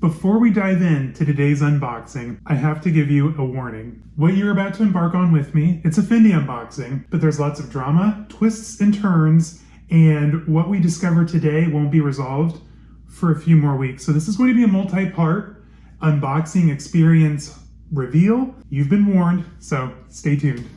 Before we dive into today's unboxing, I have to give you a warning. What you're about to embark on with me, it's a Fendi unboxing, but there's lots of drama, twists and turns, and what we discover today won't be resolved for a few more weeks. So this is going to be a multi-part unboxing experience reveal. You've been warned, so stay tuned.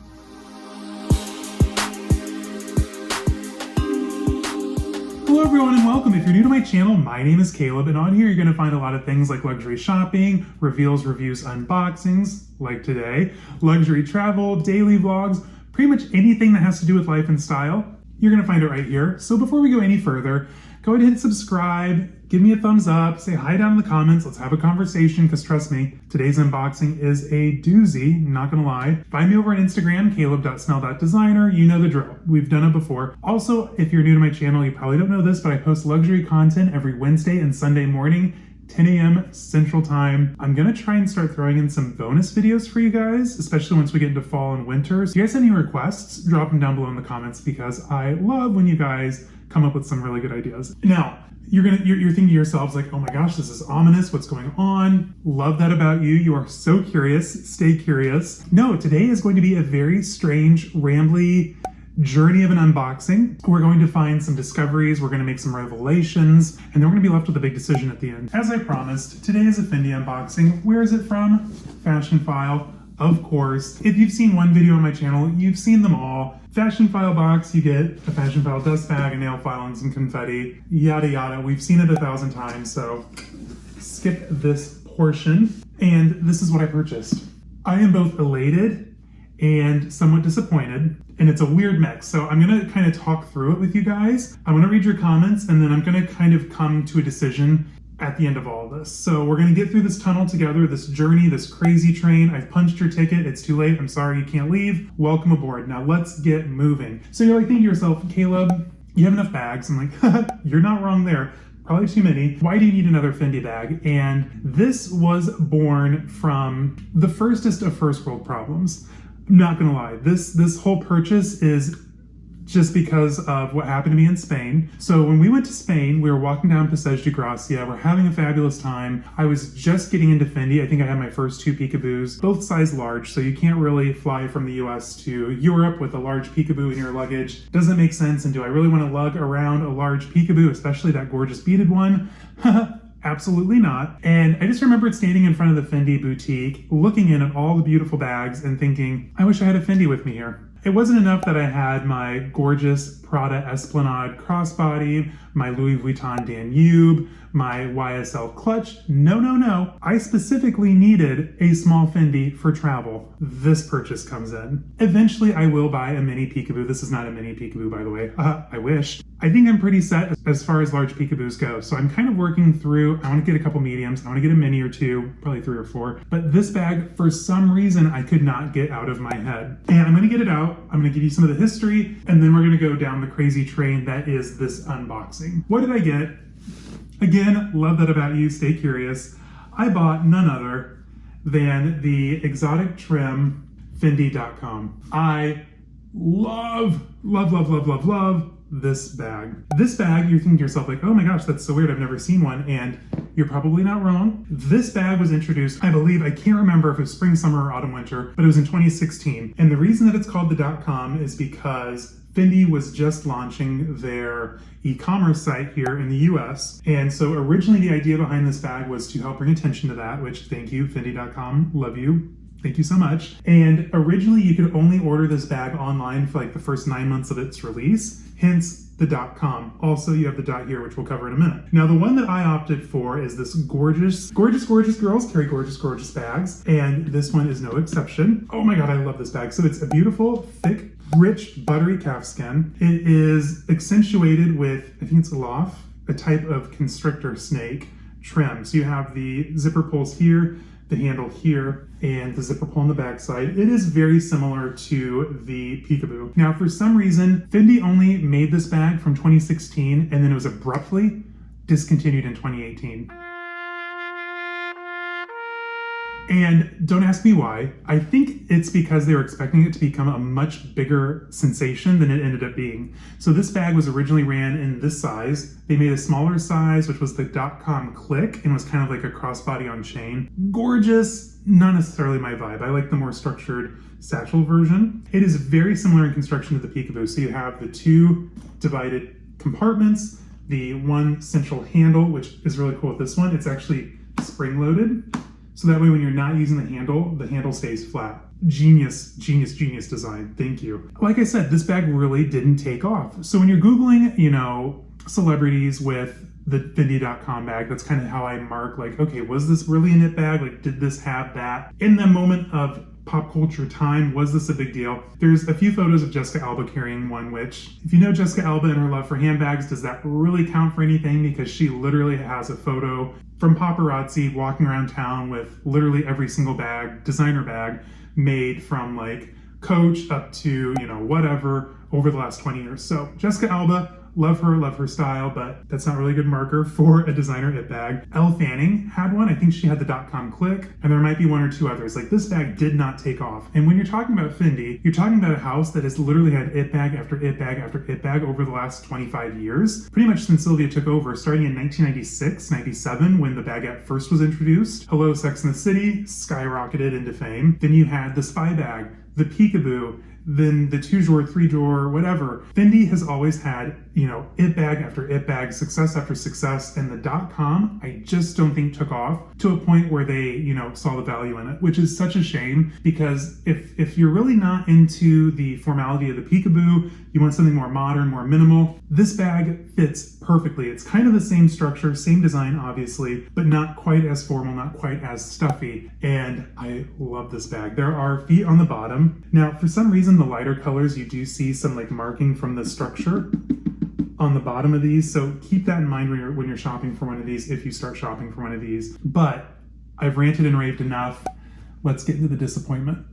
Hello everyone and welcome. If you're new to my channel, my name is Caleb, and on here you're going to find a lot of things like luxury shopping, reveals, reviews, unboxings, like today, luxury travel, daily vlogs, pretty much anything that has to do with life and style. You're going to find it right here. So before we go any further, go ahead and hit subscribe, give me a thumbs up, say hi down in the comments, let's have a conversation, because trust me, today's unboxing is a doozy, not gonna lie. Find me over on Instagram, caleb.snell.designer, you know the drill. We've done it before. Also, if you're new to my channel, you probably don't know this, but I post luxury content every Wednesday and Sunday morning, 10 a.m. Central Time. I'm gonna try and start throwing in some bonus videos for you guys, especially once we get into fall and winter. So if you guys have any requests, drop them down below in the comments, because I love when you guys come up with some really good ideas. Now, you're thinking to yourselves like, oh my gosh, this is ominous, what's going on? Love that about you. You are so curious, stay curious. No, today is going to be a very strange, rambly journey of an unboxing. We're going to find some discoveries, we're going to make some revelations, and then we're going to be left with a big decision at the end. As I promised, today is a Fendi unboxing. Where is it from? Fashionphile. Of course, if you've seen one video on my channel, you've seen them all. Fashionphile box, you get a Fashionphile dust bag, a nail file, and some confetti, yada yada. We've seen it 1,000 times, so skip this portion. And this is what I purchased. I am both elated and somewhat disappointed, and it's a weird mix. So I'm gonna kind of talk through it with you guys. I'm gonna read your comments, and then I'm gonna kind of come to a decision at the end of all of this. So we're gonna get through this tunnel together, this journey, this crazy train. I've punched your ticket, it's too late, I'm sorry you can't leave. Welcome aboard, now let's get moving. So you're like thinking to yourself, Caleb, you have enough bags. I'm like, you're not wrong there. Probably too many. Why do you need another Fendi bag? And this was born from the firstest of first world problems. Not gonna lie, this whole purchase is just because of what happened to me in Spain. So when we went to Spain, we were walking down Passeig de Gracia, we're having a fabulous time. I was just getting into Fendi. I think I had my first 2 Peekaboos, both size large, so you can't really fly from the US to Europe with a large Peekaboo in your luggage. Doesn't make sense, and do I really want to lug around a large Peekaboo, especially that gorgeous beaded one? Absolutely not. And I just remembered standing in front of the Fendi boutique, looking in at all the beautiful bags and thinking, I wish I had a Fendi with me here. It wasn't enough that I had my gorgeous Prada Esplanade crossbody, my Louis Vuitton Danube, my YSL clutch. No, no, no. I specifically needed a small Fendi for travel. This purchase comes in. Eventually, I will buy a mini Peekaboo. This is not a mini Peekaboo, by the way. I wish. I think I'm pretty set as far as large Peekaboos go. So I'm kind of working through, I want to get a couple mediums. I want to get a mini or 2, probably 3 or 4. But this bag, for some reason, I could not get out of my head. And I'm going to get it out. I'm going to give you some of the history, and then we're going to go down the crazy train that is this unboxing. What did I get? Again, love that about you, stay curious. I bought none other than the exotic trim Fendi DotCom. I love this bag. This bag, you're thinking to yourself like, oh my gosh, that's so weird, I've never seen one, and you're probably not wrong. This bag was introduced, I believe, I can't remember if it was spring, summer, or autumn, winter, but it was in 2016. And the reason that it's called the .com is because Fendi was just launching their e-commerce site here in the US. And so originally the idea behind this bag was to help bring attention to that, which thank you, Fendi.com, love you. Thank you so much. And originally you could only order this bag online for like the first 9 months of its release, hence the .com. Also, you have the dot here, which we'll cover in a minute. Now, the one that I opted for is this gorgeous girls carry gorgeous bags, and this one is no exception. Oh my God, I love this bag. So it's a beautiful, thick, rich, buttery calfskin. It is accentuated with, I think it's Elaphe, a type of constrictor snake trim. So you have the zipper pulls here, the handle here, and the zipper pull on the backside. It is very similar to the Peekaboo. Now, for some reason, Fendi only made this bag from 2016, and then it was abruptly discontinued in 2018. And don't ask me why. I think it's because they were expecting it to become a much bigger sensation than it ended up being. So this bag was originally ran in this size. They made a smaller size, which was the .com click, and was kind of like a crossbody on chain. Gorgeous, not necessarily my vibe. I like the more structured satchel version. It is very similar in construction to the Peekaboo. So you have the two divided compartments, the one central handle, which is really cool with this one. It's actually spring-loaded. So that way when you're not using the handle stays flat. Genius, genius, genius design. Thank you. Like I said, this bag really didn't take off. So when you're Googling, you know, celebrities with the Fendi DotCom bag, that's kind of how I mark, like, okay, was this really a knit bag? Like, did this have that? In the moment of pop culture time, was this a big deal? There's a few photos of Jessica Alba carrying one, which, if you know Jessica Alba and her love for handbags, does that really count for anything? Because she literally has a photo from paparazzi walking around town with literally every single bag, designer bag, made from like Coach up to, you know, whatever, over the last 20 years. So Jessica Alba, love her style, but that's not really a good marker for a designer it bag. Elle Fanning had one. I think she had the .com click, and there might be one or two others. Like, this bag did not take off. And when you're talking about Fendi, you're talking about a house that has literally had it bag after it bag after it bag over the last 25 years. Pretty much since Sylvia took over, starting in 1996, 97, when the bagette first was introduced. Hello, Sex and the City skyrocketed into fame. Then you had the Spy bag, the Peekaboo, then the 2-drawer, 3-drawer, whatever. Fendi has always had, you know, it bag after it bag, success after success, and the .com, I just don't think took off to a point where they, you know, saw the value in it, which is such a shame, because if you're really not into the formality of the Peekaboo, you want something more modern, more minimal, this bag fits perfectly. It's kind of the same structure, same design, obviously, but not quite as formal, not quite as stuffy, and I love this bag. There are feet on the bottom. Now, for some reason, the lighter colors, you do see some like marking from the structure on the bottom of these, so keep that in mind when you're shopping for one of these, if you start shopping for one of these. But I've ranted and raved enough. Let's get into the disappointment,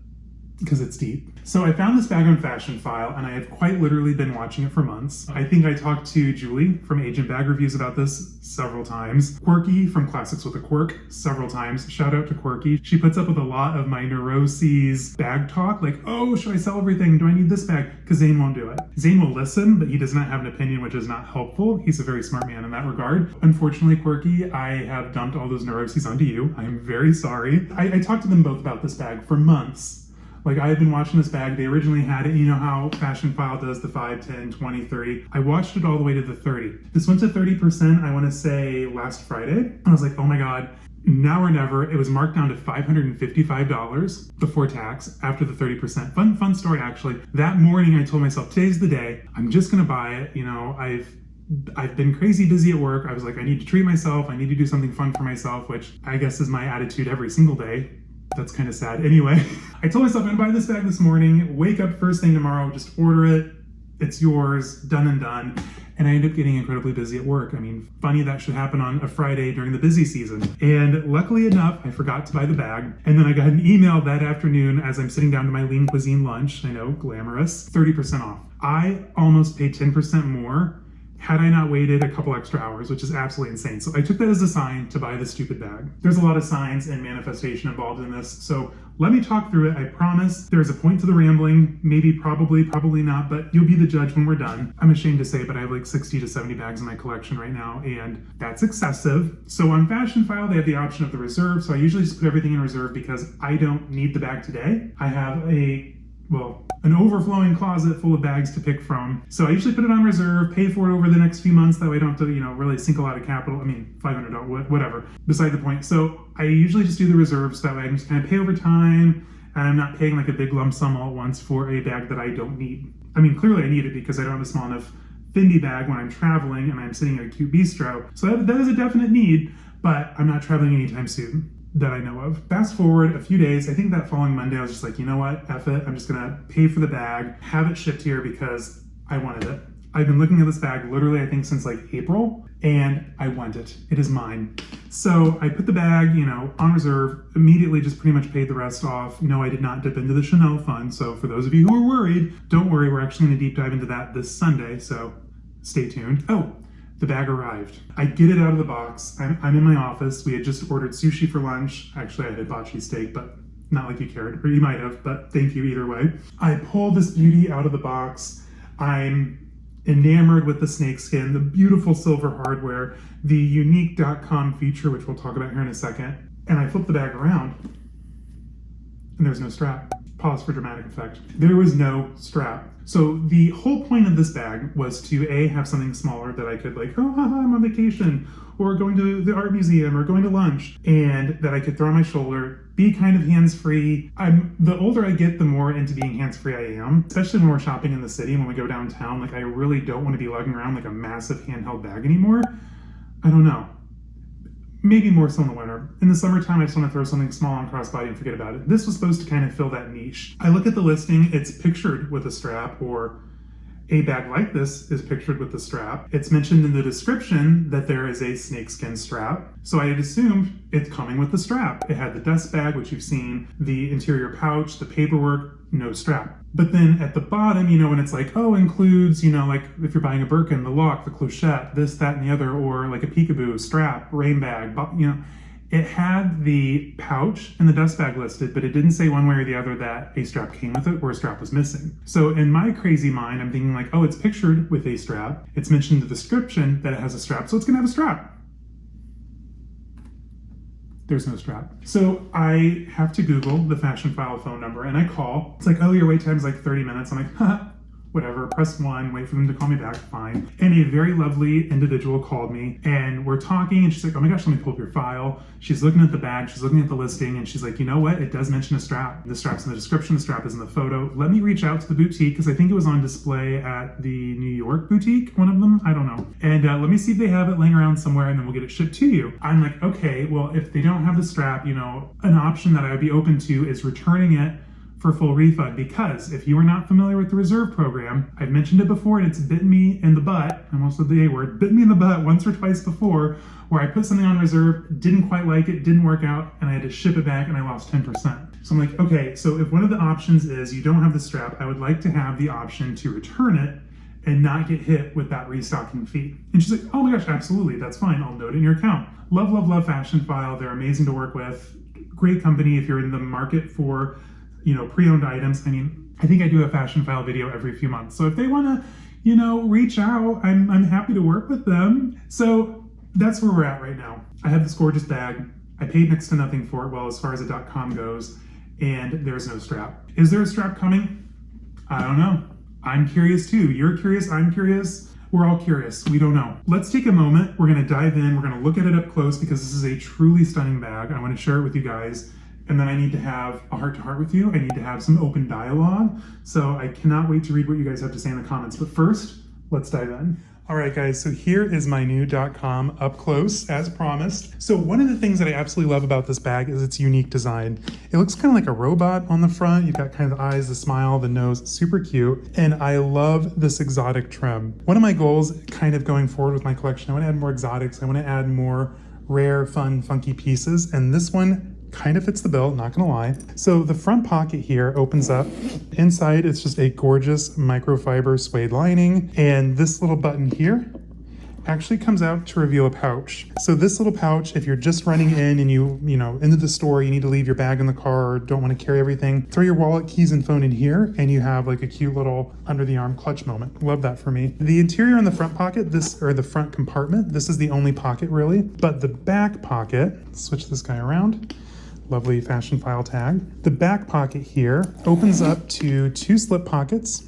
because it's deep. So I found this bag on Fashionphile, and I have quite literally been watching it for months. I think I talked to Julie from Agent Bag Reviews about this several times. Quirky from Classics with a Quirk several times. Shout out to Quirky. She puts up with a lot of my neuroses bag talk, like, oh, should I sell everything? Do I need this bag? Because Zane won't do it. Zane will listen, but he does not have an opinion, which is not helpful. He's a very smart man in that regard. Unfortunately, Quirky, I have dumped all those neuroses onto you. I am very sorry. I talked to them both about this bag for months. Like, I had been watching this bag. They originally had it, you know how Fashionphile does the 5, 10, 20, 30. I watched it all the way to the 30. This went to 30%, I want to say last Friday. And I was like, oh my God, now or never. It was marked down to $555 before tax after the 30%. Fun story, actually. That morning, I told myself, today's the day. I'm just going to buy it. You know, I've been crazy busy at work. I was like, I need to treat myself. I need to do something fun for myself, which I guess is my attitude every single day. That's kind of sad. Anyway, I told myself I'm gonna buy this bag this morning, wake up first thing tomorrow, just order it, it's yours, done and done. And I ended up getting incredibly busy at work. I mean, funny that should happen on a Friday during the busy season. And luckily enough, I forgot to buy the bag. And then I got an email that afternoon as I'm sitting down to my lean cuisine lunch, I know, glamorous, 30% off. I almost paid 10% more had I not waited a couple extra hours, which is absolutely insane. So I took that as a sign to buy this stupid bag. There's a lot of signs and manifestation involved in this, so let me talk through it. I promise there's a point to the rambling, maybe, probably not, but you'll be the judge when we're done. I'm ashamed to say, but I have like 60 to 70 bags in my collection right now, and that's excessive. So on Fashionphile, they have the option of the reserve, so I usually just put everything in reserve because I don't need the bag today. I have an overflowing closet full of bags to pick from. So I usually put it on reserve, pay for it over the next few months, that way I don't have to, you know, really sink a lot of capital. I mean, $500, whatever, beside the point. So I usually just do the reserves, that way I can just kind of pay over time, and I'm not paying like a big lump sum all at once for a bag that I don't need. I mean, clearly I need it because I don't have a small enough Fendi bag when I'm traveling and I'm sitting at a cute bistro. So that is a definite need, but I'm not traveling anytime soon that I know of. Fast forward a few days, I think that following Monday, I was just like, you know what, F it. I'm just gonna pay for the bag, have it shipped here because I wanted it. I've been looking at this bag literally, I think, since like April, and I want it. It is mine. So I put the bag, you know, on reserve, immediately just pretty much paid the rest off. You know, I did not dip into the Chanel fund. So for those of you who are worried, don't worry, we're actually gonna deep dive into that this Sunday, so stay tuned. Oh, The bag arrived. I get it out of the box. I'm in my office. We had just ordered sushi for lunch. Actually, I had hibachi steak, but not like you cared, or you might have, but thank you either way. I pulled this beauty out of the box. I'm enamored with the snakeskin, the beautiful silver hardware, the unique .com feature, which we'll talk about here in a second. And I flip the bag around, and there's no strap. Pause for dramatic effect. There was no strap. So the whole point of this bag was to A, have something smaller that I could like, oh, haha, I'm on vacation, or going to the art museum, or going to lunch, and that I could throw on my shoulder, be kind of hands-free. The older I get, the more into being hands-free I am, especially when we're shopping in the city, when we go downtown. Like, I really don't want to be lugging around like a massive handheld bag anymore. I don't know. Maybe more so in the winter. In the summertime, I just want to throw something small on crossbody and forget about it. This was supposed to kind of fill that niche. I look at the listing, it's pictured with a strap, or a bag like this is pictured with the strap. It's mentioned in the description that there is a snakeskin strap, so I had assumed it's coming with the strap. It had the dust bag, which you've seen, the interior pouch, the paperwork, no strap. But then at the bottom, you know, when it's like, oh, includes, you know, like if you're buying a Birkin, the lock, the clochette, this, that, and the other, or like a Peekaboo, strap, rain bag, you know, it had the pouch and the dust bag listed, but it didn't say one way or the other that a strap came with it or a strap was missing. So in my crazy mind, I'm thinking like, oh, it's pictured with a strap. It's mentioned in the description that it has a strap, so it's gonna have a strap. There's no strap. So I have to Google the Fashionphile phone number, and I call. It's like, oh, your wait time is like 30 minutes. I'm like, haha, whatever, press 1, wait for them to call me back, fine. And a very lovely individual called me, and we're talking, and she's like, oh my gosh, let me pull up your file. She's looking at the bag, she's looking at the listing, and she's like, you know what? It does mention a strap. The strap's in the description, the strap is in the photo. Let me reach out to the boutique, because I think it was on display at the New York boutique, one of them, I don't know. And let me see if they have it laying around somewhere, and then we'll get it shipped to you. I'm like, okay, well, if they don't have the strap, you know, an option that I would be open to is returning it for full refund, because if you are not familiar with the reserve program, I've mentioned it before and it's bitten me in the butt, I almost said the A word, bitten me in the butt once or twice before, where I put something on reserve, didn't quite like it, didn't work out, and I had to ship it back and I lost 10%. So I'm like, okay, so if one of the options is you don't have the strap, I would like to have the option to return it and not get hit with that restocking fee. And she's like, oh my gosh, absolutely, that's fine, I'll note it in your account. Love, love, love Fashionphile, they're amazing to work with. Great company if you're in the market for, you know, pre-owned items. I mean, I think I do a Fashionphile video every few months. So if they want to, you know, reach out, I'm happy to work with them. So that's where we're at right now. I have this gorgeous bag. I paid next to nothing for it, well, as far as the .com goes, and there's no strap. Is there a strap coming? I don't know. I'm curious too. You're curious, I'm curious. We're all curious. We don't know. Let's take a moment. We're going to dive in. We're going to look at it up close because this is a truly stunning bag. I want to share it with you guys. And then I need to have a heart-to-heart with you. I need to have some open dialogue. So I cannot wait to read what you guys have to say in the comments. But first, let's dive in. All right, guys, so here is my new .com up close, as promised. So one of the things that I absolutely love about this bag is its unique design. It looks kind of like a robot on the front. You've got kind of the eyes, the smile, the nose, super cute. And I love this exotic trim. One of my goals kind of going forward with my collection, I want to add more exotics. I want to add more rare, fun, funky pieces. And this one kind of fits the bill, not gonna lie. So the front pocket here opens up. Inside, it's just a gorgeous microfiber suede lining. And this little button here actually comes out to reveal a pouch. So this little pouch, if you're just running in and you know, into the store, you need to leave your bag in the car or don't want to carry everything, throw your wallet, keys, and phone in here, and you have like a cute little under the arm clutch moment. Love that for me. The interior in the front pocket, the front compartment, this is the only pocket really, but the back pocket, switch this guy around, lovely Fashionphile tag. The back pocket here opens up to 2 slip pockets,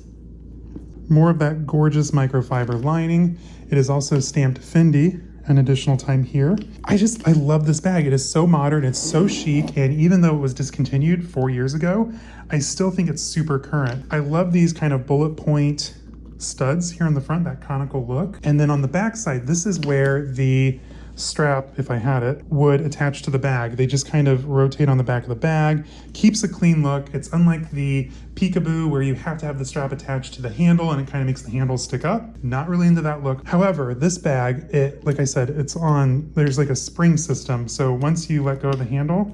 more of that gorgeous microfiber lining. It is also stamped Fendi an additional time here. I love this bag. It is so modern, it's so chic, and even though it was discontinued 4 years ago, I still think it's super current. I love these kind of bullet point studs here on the front, that conical look. And then on the back side, this is where the strap, if I had it, would attach to the bag. They just kind of rotate on the back of the bag, keeps a clean look. It's unlike the Peekaboo where you have to have the strap attached to the handle and it kind of makes the handle stick up. Not really into that look. However, this bag, like I said, there's like a spring system. So once you let go of the handle,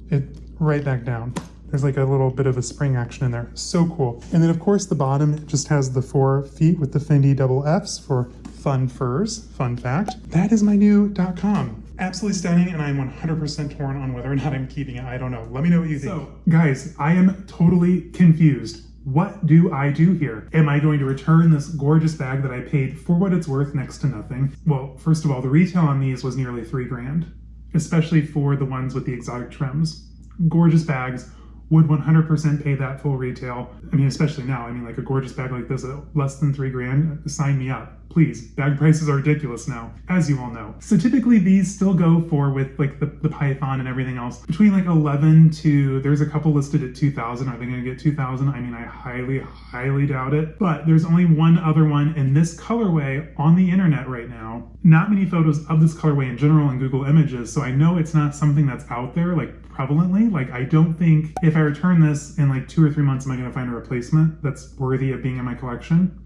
it right back down. There's like a little bit of a spring action in there. So cool. And then of course the bottom just has the 4 feet with the Fendi double Fs for fun furs. Fun fact. That is my new .com. Absolutely stunning, and I'm 100% torn on whether or not I'm keeping it. I don't know. Let me know what you think. So, guys, I am totally confused. What do I do here? Am I going to return this gorgeous bag that I paid for what it's worth next to nothing? Well, first of all, the retail on these was nearly $3 grand, especially for the ones with the exotic trims. Gorgeous bags, would 100% pay that full retail. I mean, especially now. I mean, like a gorgeous bag like this at less than $3 grand, sign me up. Please, bag prices are ridiculous now, as you all know. So typically these still go for, with like the python and everything else, between like 11 to, there's a couple listed at 2,000. Are they gonna get 2,000? I mean, I highly doubt it. But there's only one other one in this colorway on the internet right now. Not many photos of this colorway in general in Google Images, so I know it's not something that's out there like prevalently. Like, I don't think if I return this in like 2 or 3 months, am I gonna find a replacement that's worthy of being in my collection?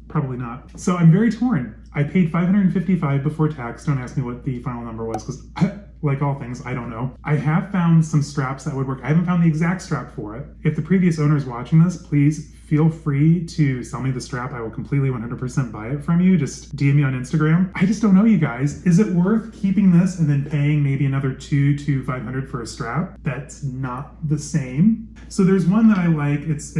Probably not. So I'm very torn. I paid $555 before tax. Don't ask me what the final number was, because like all things, I don't know. I have found some straps that would work. I haven't found the exact strap for it. If the previous owner is watching this, please feel free to sell me the strap. I will completely 100% buy it from you. Just DM me on Instagram. I just don't know, you guys. Is it worth keeping this and then paying maybe another $200 to $500 for a strap that's not the same? So there's one that I like. It's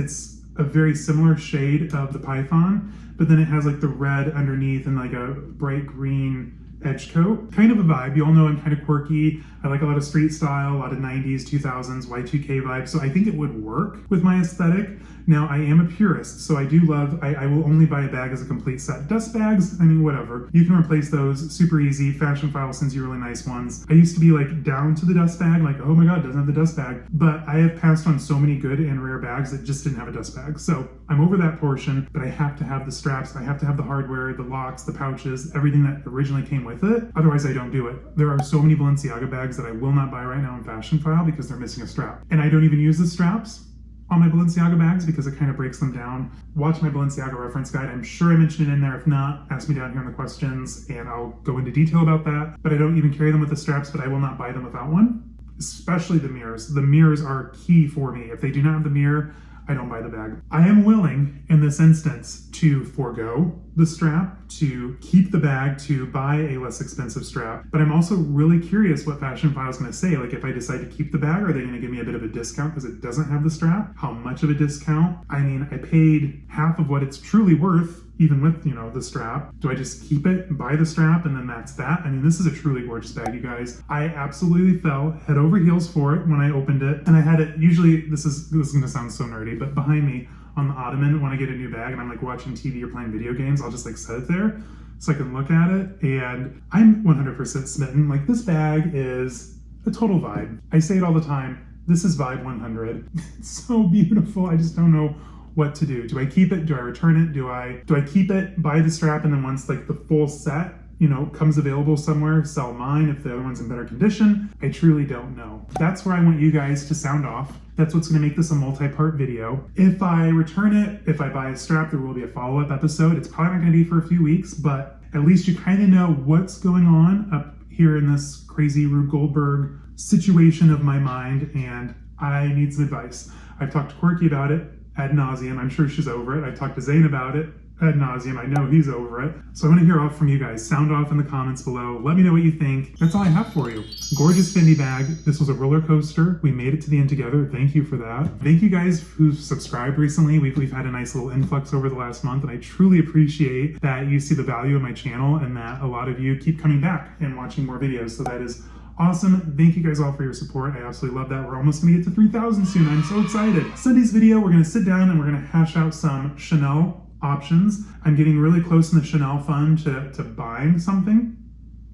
a very similar shade of the python, but then it has like the red underneath and like a bright green edge coat. Kind of a vibe. You all know I'm kind of quirky. I like a lot of street style, a lot of 90s, 2000s, Y2K vibes. So I think it would work with my aesthetic. Now, I am a purist, so I do love, I will only buy a bag as a complete set. Dust bags, I mean, whatever. You can replace those super easy. Fashionphile sends you really nice ones. I used to be like down to the dust bag, like, oh my God, doesn't have the dust bag. But I have passed on so many good and rare bags that just didn't have a dust bag. So I'm over that portion, but I have to have the straps. I have to have the hardware, the locks, the pouches, everything that originally came with it. Otherwise, I don't do it. There are so many Balenciaga bags that I will not buy right now in Fashionphile because they're missing a strap. And I don't even use the straps on my Balenciaga bags because it kind of breaks them down. Watch my Balenciaga reference guide. I'm sure I mentioned it in there. If not, ask me down here in the questions and I'll go into detail about that. But I don't even carry them with the straps, but I will not buy them without one, especially the mirrors. The mirrors are key for me. If they do not have the mirror, I don't buy the bag. I am willing in this instance to forego the strap, to keep the bag, to buy a less expensive strap. But I'm also really curious what Fashionphile is going to say. Like, if I decide to keep the bag, are they going to give me a bit of a discount because it doesn't have the strap? How much of a discount? I mean, I paid half of what it's truly worth, even with, you know, the strap. Do I just keep it, buy the strap, and then that's that? I mean, this is a truly gorgeous bag, you guys. I absolutely fell head over heels for it when I opened it. And I had it, usually, this is going to sound so nerdy, but behind me on the ottoman, when I get a new bag and I'm like watching TV or playing video games, I'll just like set it there so I can look at it. And I'm 100% smitten. Like, this bag is a total vibe. I say it all the time. This is vibe 100. It's so beautiful. I just don't know what to do. Do I keep it? Do I return it? Do I keep it, buy the strap, and then once like the full set, you know, comes available somewhere, sell mine if the other one's in better condition? I truly don't know. That's where I want you guys to sound off. That's what's going to make this a multi-part video. If I return it, if I buy a strap, there will be a follow-up episode. It's probably not going to be for a few weeks, but at least you kind of know what's going on up here in this crazy Rube Goldberg situation of my mind, and I need some advice. I've talked to Quirky about it ad nauseum. I'm sure she's over it. I've talked to Zane about it ad nauseum. I know he's over it. So I want to hear off from you guys. Sound off in the comments below. Let me know what you think. That's all I have for you. Gorgeous Fendi bag. This was a roller coaster. We made it to the end together. Thank you for that. Thank you guys who've subscribed recently. We've had a nice little influx over the last month, and I truly appreciate that you see the value of my channel and that a lot of you keep coming back and watching more videos. So that is awesome. Thank you guys all for your support. I absolutely love that. We're almost going to get to 3,000 soon. I'm so excited. Sunday's video, we're going to sit down and we're going to hash out some Chanel options. I'm getting really close in the Chanel fund to buying something,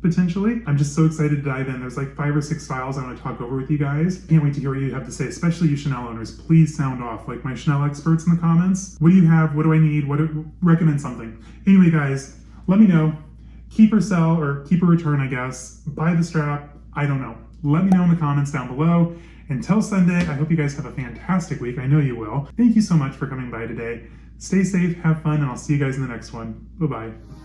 potentially. I'm just so excited to dive in. There's like 5 or 6 files I want to talk over with you guys. Can't wait to hear what you have to say, especially you Chanel owners. Please sound off, like my Chanel experts in the comments. What do you have? What do I need? Recommend something. Anyway, guys, let me know. Keep or sell, or keep or return, I guess. Buy the strap. I don't know. Let me know in the comments down below. Until Sunday, I hope you guys have a fantastic week. I know you will. Thank you so much for coming by today. Stay safe, have fun, and I'll see you guys in the next one. Bye-bye.